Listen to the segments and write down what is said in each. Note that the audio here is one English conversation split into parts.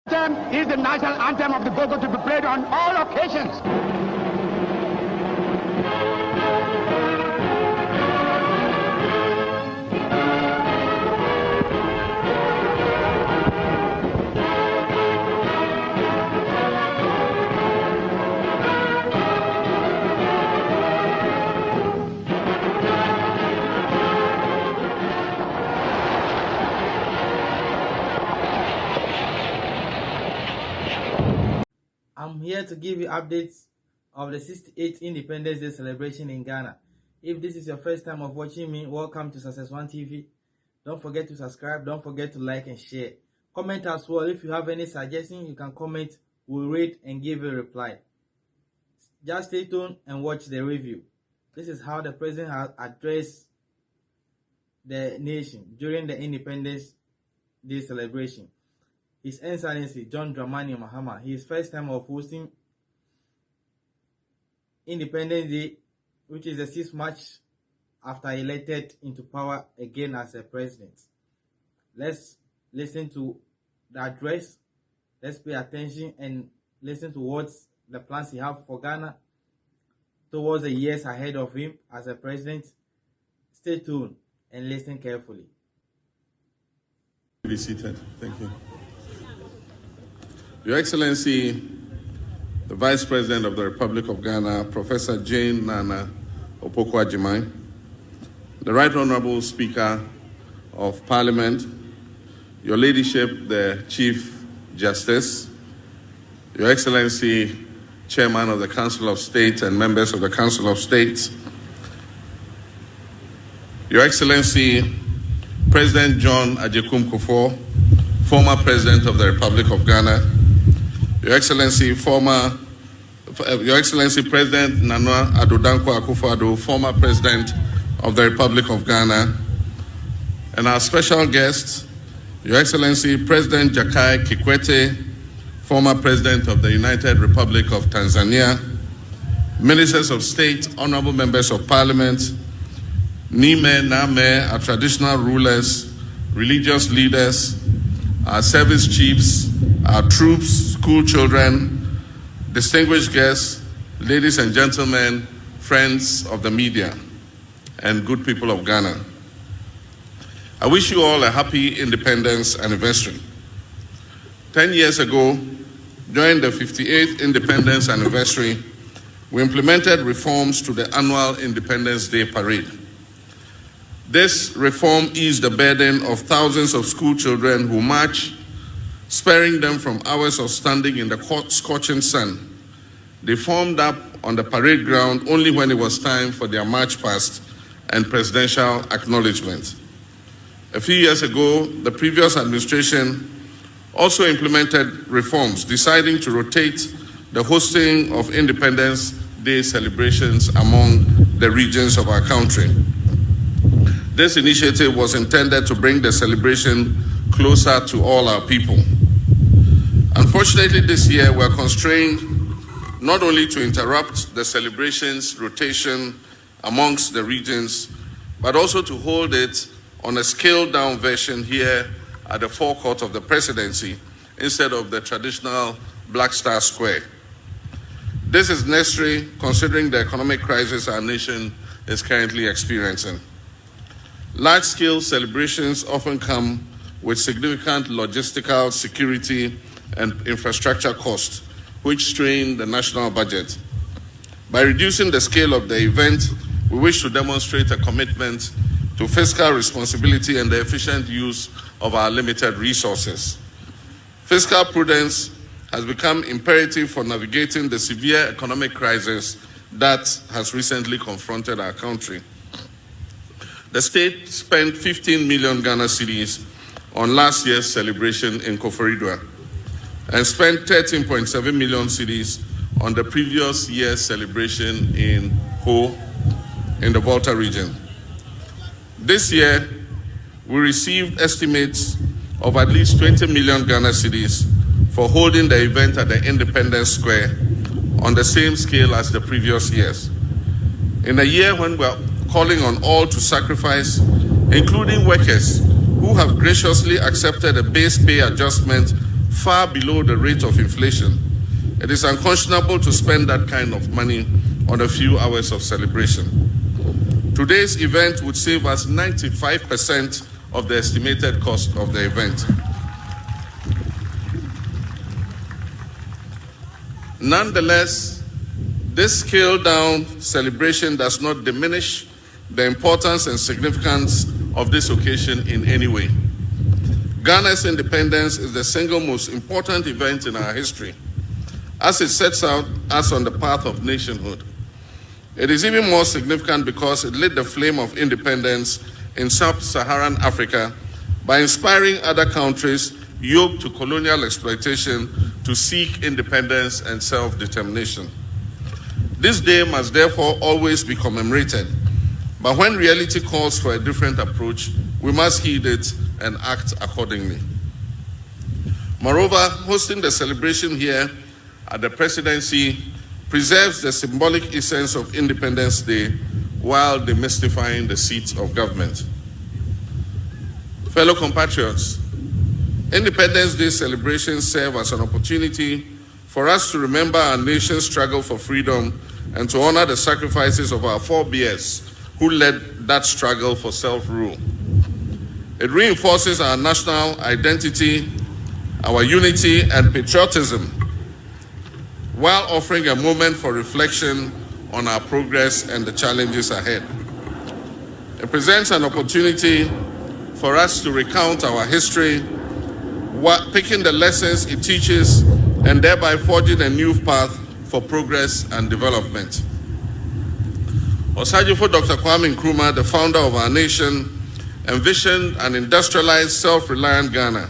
Anthem is the national anthem of the Gogo to be played on all occasions. I'm here to give you updates of the 68th Independence Day celebration in Ghana. If this is your first time of watching me, welcome to Success One TV. Don't forget to subscribe, don't forget to like and share. Comment as well. If you have any suggestions, you can comment. We'll read and give a reply. Just stay tuned and watch the review. This is how the president has addressed the nation during the Independence Day celebration. His Excellency John Dramani Mahama, his first time of hosting Independence Day, which is the 6th March after elected into power again as a president. Let's listen to the address. Let's pay attention and listen to what the plans he have for Ghana towards the years ahead of him as a president. Stay tuned and listen carefully. Be seated. Thank you. Your Excellency, the Vice President of the Republic of Ghana, Professor Jane Nana Opoku-Agyeman, the Right Honorable Speaker of Parliament, Your Ladyship, the Chief Justice, Your Excellency, Chairman of the Council of State and members of the Council of State, Your Excellency, President John Agyekum Kufuor, former President of the Republic of Ghana, Your Excellency, President Nana Addo Dankwa Akufo-Addo, former President of the Republic of Ghana, and our special guest, Your Excellency, President Jakaya Kikwete, former President of the United Republic of Tanzania, Ministers of State, Honorable Members of Parliament, Nime, Name, our traditional rulers, religious leaders, our service chiefs, our troops, school children, distinguished guests, ladies and gentlemen, friends of the media, and good people of Ghana. I wish you all a happy independence anniversary. 10 years ago, during the 58th independence anniversary, we implemented reforms to the annual Independence Day parade. This reform eased the burden of thousands of school children who march, sparing them from hours of standing in the scorching sun. They formed up on the parade ground only when it was time for their march past and presidential acknowledgement. A few years ago, the previous administration also implemented reforms, deciding to rotate the hosting of Independence Day celebrations among the regions of our country. This initiative was intended to bring the celebration closer to all our people. Unfortunately, this year we are constrained not only to interrupt the celebrations rotation amongst the regions, but also to hold it on a scaled-down version here at the forecourt of the presidency instead of the traditional Black Star Square. This is necessary considering the economic crisis our nation is currently experiencing. Large-scale celebrations often come with significant logistical, security, and infrastructure costs, which strain the national budget. By reducing the scale of the event, we wish to demonstrate a commitment to fiscal responsibility and the efficient use of our limited resources. Fiscal prudence has become imperative for navigating the severe economic crisis that has recently confronted our country. The state spent 15 million Ghana cedis on last year's celebration in Koforidua and spent 13.7 million cedis on the previous year's celebration in Ho in the Volta region. This year, we received estimates of at least 20 million Ghana cedis for holding the event at the Independence Square on the same scale as the previous years. In a year when we're calling on all to sacrifice, including workers who have graciously accepted a base pay adjustment far below the rate of inflation, it is unconscionable to spend that kind of money on a few hours of celebration. Today's event would save us 95% of the estimated cost of the event. Nonetheless, this scaled-down celebration does not diminish the importance and significance of this occasion in any way. Ghana's independence is the single most important event in our history, as it sets out us on the path of nationhood. It is even more significant because it lit the flame of independence in sub-Saharan Africa by inspiring other countries yoked to colonial exploitation to seek independence and self-determination. This day must therefore always be commemorated, but when reality calls for a different approach, we must heed it and act accordingly. Moreover, hosting the celebration here at the presidency preserves the symbolic essence of Independence Day while demystifying the seats of government. Fellow compatriots, Independence Day celebrations serve as an opportunity for us to remember our nation's struggle for freedom and to honor the sacrifices of our forebears who led that struggle for self-rule. It reinforces our national identity, our unity and patriotism, while offering a moment for reflection on our progress and the challenges ahead. It presents an opportunity for us to recount our history, picking the lessons it teaches and thereby forging a new path for progress and development. Osajifo Dr. Kwame Nkrumah, the founder of our nation, envisioned an industrialized, self-reliant Ghana,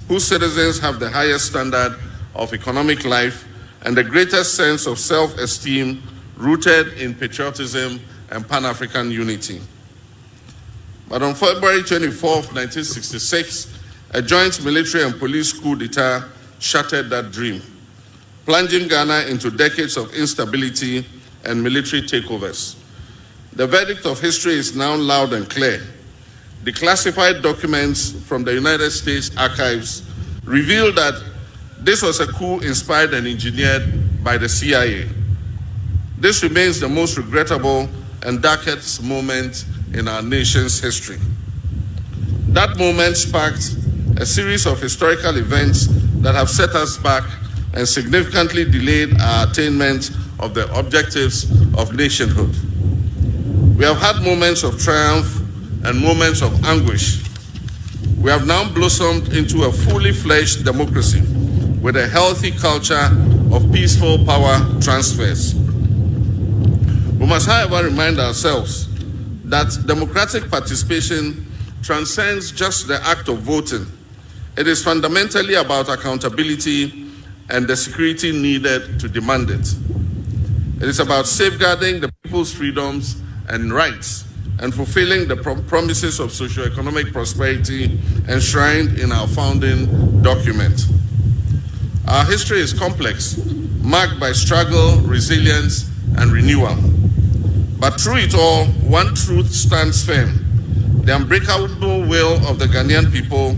whose citizens have the highest standard of economic life and the greatest sense of self-esteem rooted in patriotism and Pan-African unity. But on February 24, 1966, a joint military and police coup d'etat shattered that dream, plunging Ghana into decades of instability and military takeovers. The verdict of history is now loud and clear. Declassified documents from the United States archives reveal that this was a coup inspired and engineered by the CIA. This remains the most regrettable and darkest moment in our nation's history. That moment sparked a series of historical events that have set us back and significantly delayed our attainment of the objectives of nationhood. We have had moments of triumph and moments of anguish. We have now blossomed into a fully fledged democracy with a healthy culture of peaceful power transfers. We must, however, remind ourselves that democratic participation transcends just the act of voting. It is fundamentally about accountability and the security needed to demand it. It is about safeguarding the people's freedoms and rights and fulfilling the promises of socio-economic prosperity enshrined in our founding document. Our history is complex, marked by struggle, resilience, and renewal. But through it all, one truth stands firm. The unbreakable will of the Ghanaian people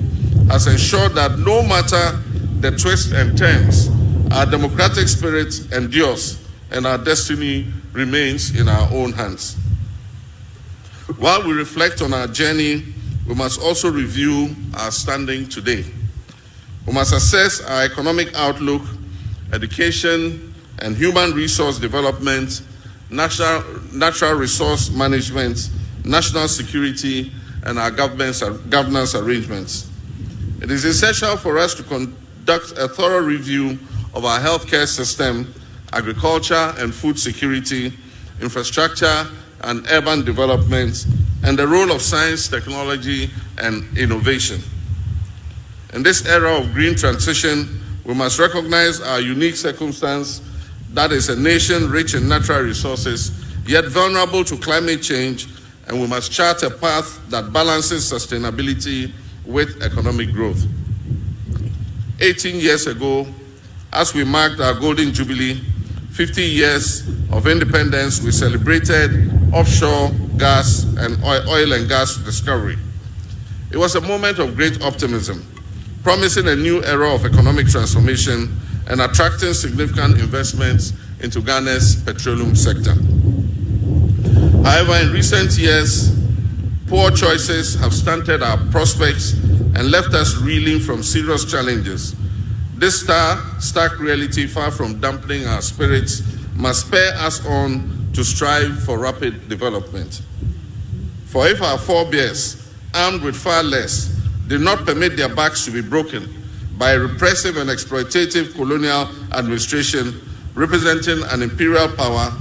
has ensured that no matter the twists and turns, our democratic spirit endures and our destiny remains in our own hands. While we reflect on our journey, we must also review our standing today. We must assess our economic outlook, education and human resource development, natural resource management, national security, and our governance arrangements. It is essential for us to conduct a thorough review of our healthcare system, agriculture and food security, infrastructure and urban development, and the role of science, technology, and innovation. In this era of green transition, we must recognize our unique circumstance, that is a nation rich in natural resources, yet vulnerable to climate change, and we must chart a path that balances sustainability with economic growth. 18 years ago, as we marked our Golden Jubilee, 50 years of independence, we celebrated offshore gas and oil and gas discovery. It was a moment of great optimism, promising a new era of economic transformation and attracting significant investments into Ghana's petroleum sector. However, in recent years, poor choices have stunted our prospects and left us reeling from serious challenges. This stark reality, far from dampening our spirits, must spur us on to strive for rapid development. For if our forebears, armed with far less, did not permit their backs to be broken by a repressive and exploitative colonial administration representing an imperial power,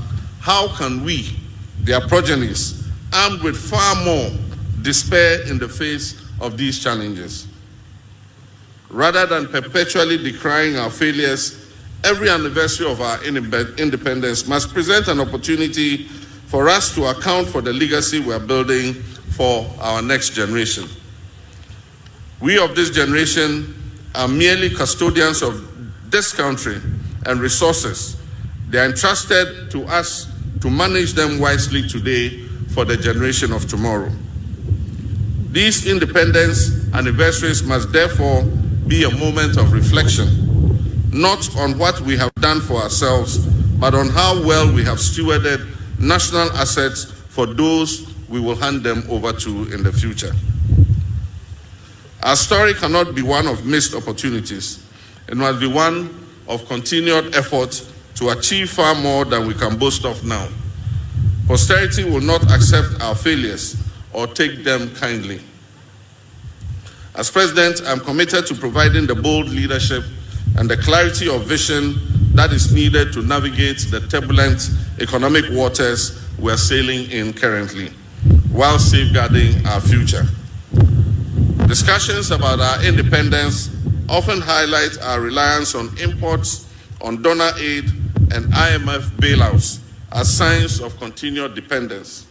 how can we, their progenies, armed with far more, despair in the face of these challenges? Rather than perpetually decrying our failures, every anniversary of our independence must present an opportunity for us to account for the legacy we are building for our next generation. We of this generation are merely custodians of this country and resources. They are entrusted to us to manage them wisely today for the generation of tomorrow. These independence anniversaries must therefore be a moment of reflection, not on what we have done for ourselves, but on how well we have stewarded national assets for those we will hand them over to in the future. Our story cannot be one of missed opportunities. It must be one of continued effort to achieve far more than we can boast of now. Posterity will not accept our failures or take them kindly. As President, I'm committed to providing the bold leadership and the clarity of vision that is needed to navigate the turbulent economic waters we are sailing in currently, while safeguarding our future. Discussions about our independence often highlight our reliance on imports, on donor aid, and IMF bailouts as signs of continued dependence.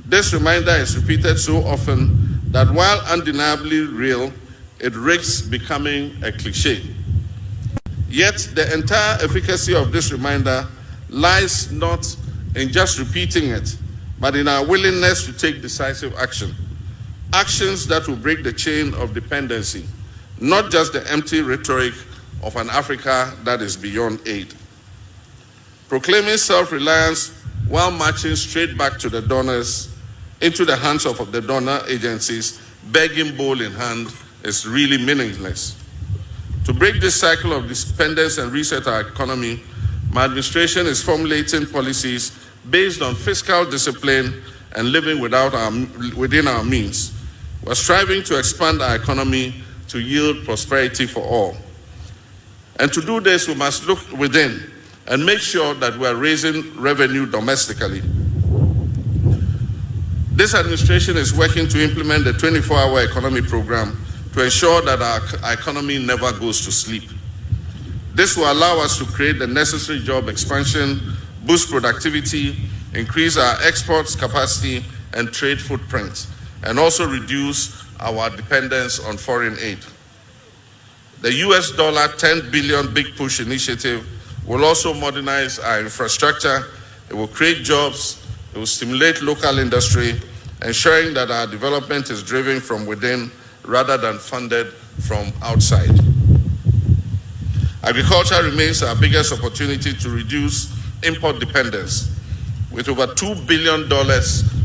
This reminder is repeated so often that while undeniably real, it risks becoming a cliché. Yet the entire efficacy of this reminder lies not in just repeating it, but in our willingness to take decisive action. Actions that will break the chain of dependency, not just the empty rhetoric of an Africa that is beyond aid. Proclaiming self-reliance while marching straight back to the donors, into the hands of the donor agencies, begging bowl in hand, is really meaningless. To break this cycle of dependence and reset our economy, my administration is formulating policies based on fiscal discipline and living within our means. We're striving to expand our economy to yield prosperity for all. And to do this, we must look within and make sure that we're raising revenue domestically. This administration is working to implement the 24-hour economy program to ensure that our economy never goes to sleep. This will allow us to create the necessary job expansion, boost productivity, increase our exports capacity and trade footprint, and also reduce our dependence on foreign aid. The US $10 billion Big Push initiative will also modernize our infrastructure. It will create jobs. It will stimulate local industry, ensuring that our development is driven from within rather than funded from outside. Agriculture remains our biggest opportunity to reduce import dependence. With over $2 billion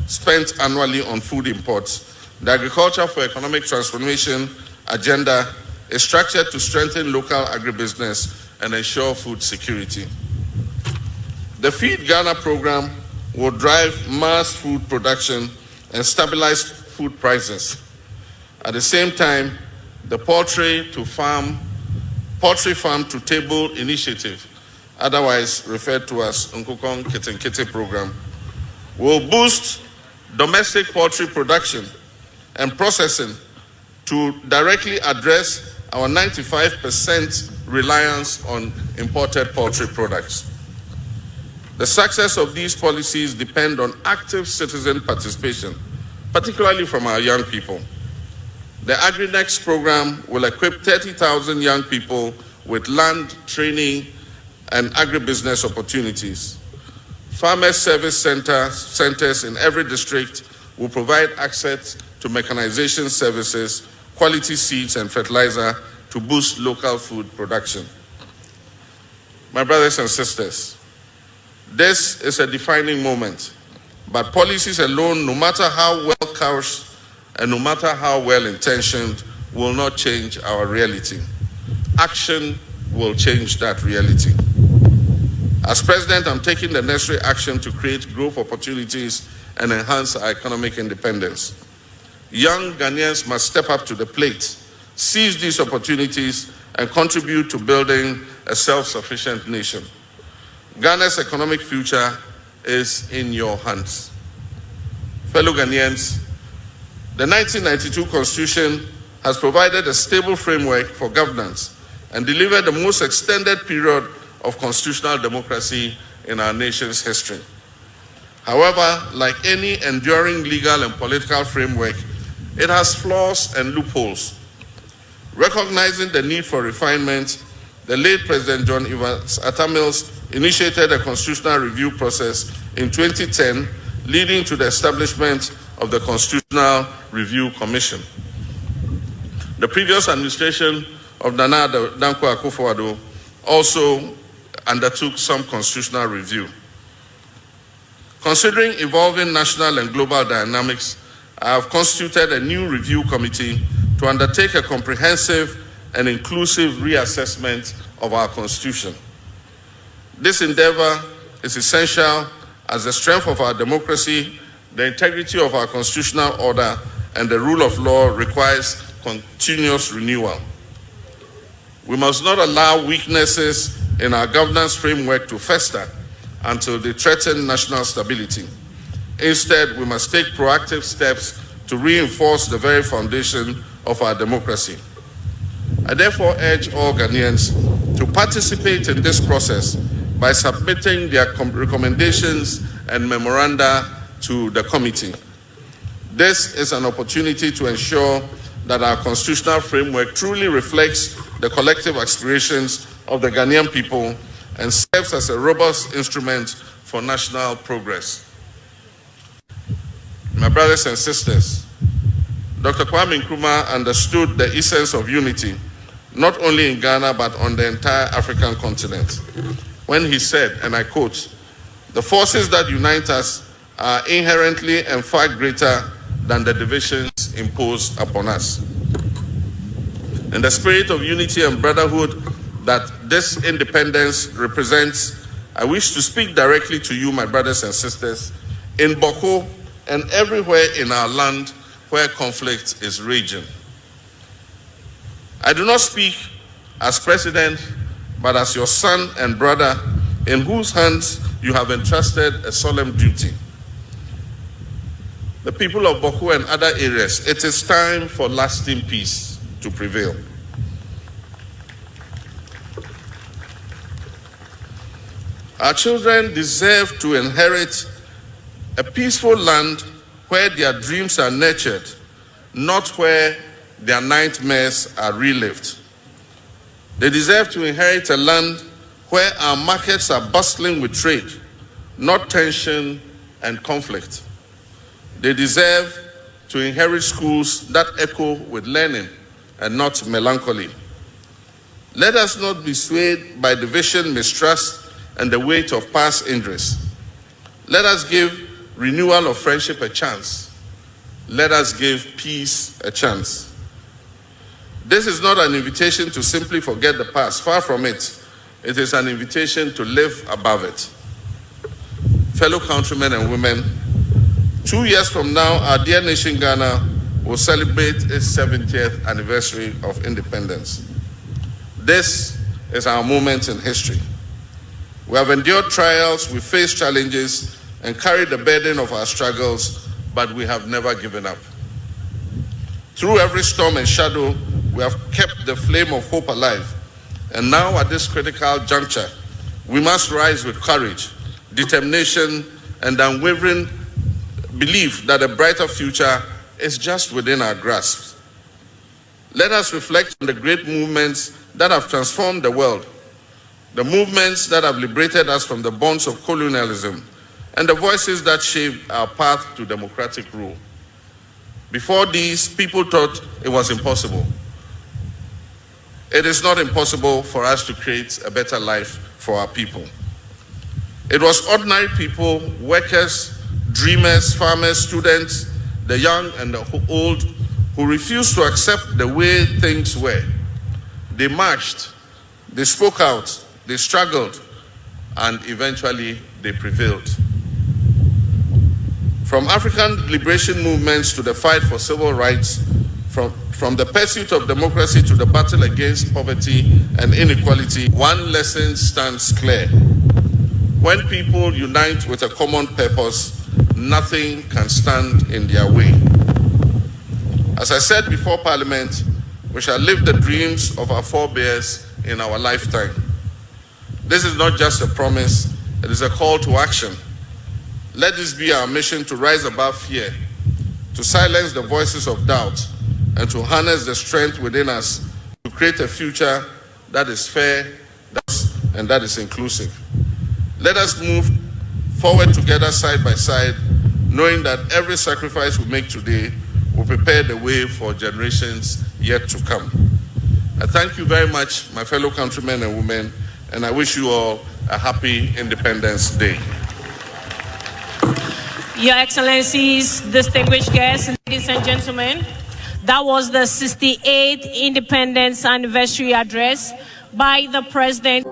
spent annually on food imports, the Agriculture for Economic Transformation agenda is structured to strengthen local agribusiness and ensure food security. The Feed Ghana program will drive mass food production and stabilize food prices. At the same time, the Poultry Farm to Table initiative, otherwise referred to as Nkukong Kitenkete program, will boost domestic poultry production and processing to directly address our 95% reliance on imported poultry products. The success of these policies depend on active citizen participation, particularly from our young people. The AgriNext program will equip 30,000 young people with land, training, and agribusiness opportunities. Farmer service centers in every district will provide access to mechanization services quality seeds and fertilizer to boost local food production. My brothers and sisters, this is a defining moment, but policies alone, no matter how well couched and no matter how well intentioned, will not change our reality. Action will change that reality. As president, I'm taking the necessary action to create growth opportunities and enhance our economic independence. Young Ghanaians must step up to the plate, seize these opportunities, and contribute to building a self-sufficient nation. Ghana's economic future is in your hands. Fellow Ghanaians, the 1992 Constitution has provided a stable framework for governance and delivered the most extended period of constitutional democracy in our nation's history. However, like any enduring legal and political framework, it has flaws and loopholes. Recognizing the need for refinement, the late President John Atta Mills initiated a constitutional review process in 2010, leading to the establishment of the Constitutional Review Commission. The previous administration of Nana Dankwa Akufo-Addo also undertook some constitutional review. Considering evolving national and global dynamics, I have constituted a new review committee to undertake a comprehensive and inclusive reassessment of our Constitution. This endeavor is essential as the strength of our democracy, the integrity of our constitutional order, and the rule of law requires continuous renewal. We must not allow weaknesses in our governance framework to fester until they threaten national stability. Instead, we must take proactive steps to reinforce the very foundation of our democracy. I therefore urge all Ghanaians to participate in this process by submitting their recommendations and memoranda to the committee. This is an opportunity to ensure that our constitutional framework truly reflects the collective aspirations of the Ghanaian people and serves as a robust instrument for national progress. My brothers and sisters, Dr. Kwame Nkrumah understood the essence of unity, not only in Ghana but on the entire African continent, when he said, and I quote, "The forces that unite us are inherently and far greater than the divisions imposed upon us." In the spirit of unity and brotherhood that this independence represents, I wish to speak directly to you, my brothers and sisters, in Boko and everywhere in our land where conflict is raging. I do not speak as president, but as your son and brother, in whose hands you have entrusted a solemn duty. The people of Boko and other areas, it is time for lasting peace to prevail. Our children deserve to inherit a peaceful land where their dreams are nurtured, not where their nightmares are relived. They deserve to inherit a land where our markets are bustling with trade, not tension and conflict. They deserve to inherit schools that echo with learning and not melancholy. Let us not be swayed by division, mistrust, and the weight of past injuries. Let us give renewal of friendship a chance. Let us give peace a chance. This is not an invitation to simply forget the past. Far from it. It is an invitation to live above it. Fellow countrymen and women, 2 years from now, our dear nation Ghana will celebrate its 70th anniversary of independence. This is our moment in history. We have endured trials, we faced challenges, and carried the burden of our struggles, but we have never given up. Through every storm and shadow, we have kept the flame of hope alive. And now at this critical juncture, we must rise with courage, determination, and unwavering belief that a brighter future is just within our grasp. Let us reflect on the great movements that have transformed the world, the movements that have liberated us from the bonds of colonialism, and the voices that shaped our path to democratic rule. Before these, people thought it was impossible. It is not impossible for us to create a better life for our people. It was ordinary people, workers, dreamers, farmers, students, the young and the old, who refused to accept the way things were. They marched, they spoke out, they struggled, and eventually they prevailed. From African liberation movements to the fight for civil rights, from the pursuit of democracy to the battle against poverty and inequality, one lesson stands clear. When people unite with a common purpose, nothing can stand in their way. As I said before Parliament, we shall live the dreams of our forebears in our lifetime. This is not just a promise, it is a call to action. Let this be our mission, to rise above fear, to silence the voices of doubt, and to harness the strength within us to create a future that is fair and that is inclusive. Let us move forward together side by side, knowing that every sacrifice we make today will prepare the way for generations yet to come. I thank you very much, my fellow countrymen and women, and I wish you all a happy Independence Day. Your Excellencies, distinguished guests, ladies and gentlemen, that was the 68th Independence Anniversary Address by the President.